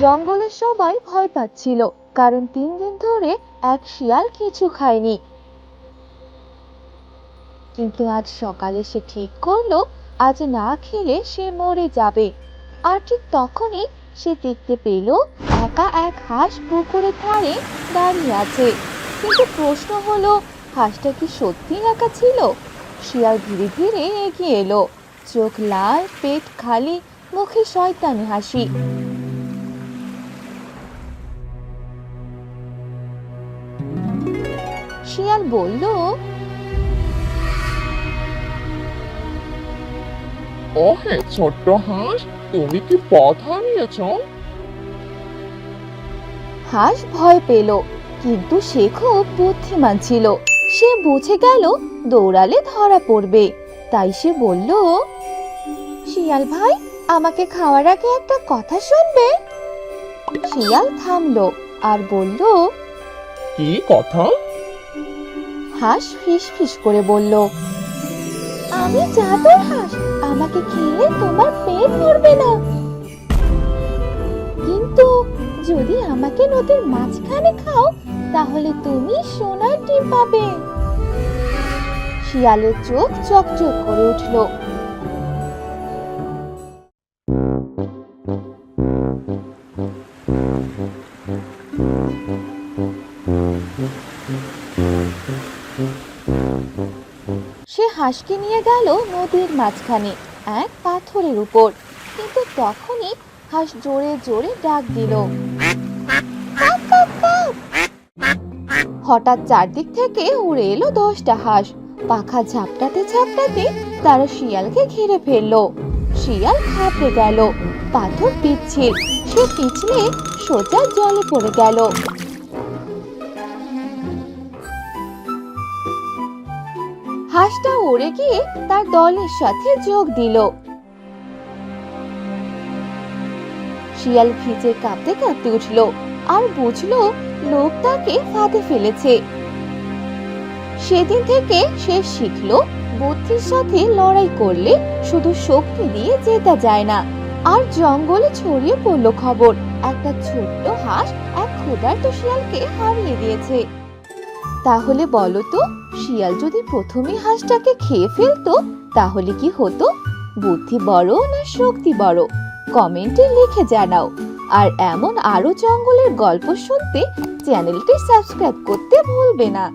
জঙ্গলের সবাই ভয় পাচ্ছিল, কারণ 3 দিন ধরে এক শিয়াল কিছু খায়নি। কিন্তু আজ সকালে সে ঠিক করলো আজ না খেলে সে মরে যাবে। আর ঠিক তখনই সে দেখতে পেল একা এক হাঁস পুকুরের ধারে দাঁড়িয়ে আছে। কিন্তু প্রশ্ন হলো, হাঁসটা কি সত্যি একা ছিল? শিয়াল ধীরে ধীরে এগিয়ে এলো, চোখ লাল, পেট খালি, মুখে শয়তানি হাসি। শিয়াল বলল, ওহে ছোট্ট হাঁস, তুমি কি পথ হারিয়েছ? হাঁস ভয় পেল, কিন্তু সে খুব বুদ্ধিমান ছিল। সে বুঝে গেল দৌড়ালে ধরা পড়বে। তাই সে বলল, শিয়াল ভাই, আমাকে খাওয়ার আগে একটা কথা শুনবে? শিয়াল থামলো আর বলল, কি কথা? হাঁস ফিস ফিস করে বলল, আমি জাদুর হাঁস, আমাকে খেলে তোমার পেট ভরবে না। কিন্তু যদি আমাকে নদীর মাঝখানে খাও, তাহলে তুমি সোনার ডিম পাবে। শিয়ালের চোখ চকচক করে উঠল। সে হাঁসকে নিয়ে গেল নদীর মাঝখানে এক পাথরের উপর। কিন্তু তখনই হাঁস জোরে জোরে ডাক দিল, কক, কক, কক। হঠাৎ চারদিক থেকে উড়ে এলো 10টা হাঁস। পাখা ঝাপটাতে ঝাপটাতে তারা শিয়ালকে ঘিরে ফেললো। শিয়াল ঘাবড়ে গেল, পাথর পিচ্ছিল, সে পিছলে সোজা জলে পড়ে গেল। হাঁসটা উড়ে গিয়ে তার দলের সাথে যোগ দিল। শিয়াল ভিজে কাঁপতে কাঁপতে উঠল আর বুঝলো লোক তাকে ফাঁদে ফেলেছে। সেদিন থেকে সে শিখলো, বুদ্ধির সাথে লড়াই করলে শুধু শক্তি দিয়ে জেতা যায় না। আর জঙ্গলে ছড়িয়ে পড়লো খবর, একটা ছোট্ট হাঁস এক ক্ষুধার্ত শিয়ালকে হারিয়ে দিয়েছে। তাহলে বলো তো, শিয়াল যদি প্রথমে হাঁসটাকে খেয়ে ফেলতো, তাহলে কি হতো? বুদ্ধি বড় না শক্তি বড়? কমেন্টে লিখে জানাও। আর এমন আরো জঙ্গলের গল্প শুনতে চ্যানেলটি সাবস্ক্রাইব করতে ভুলবে না।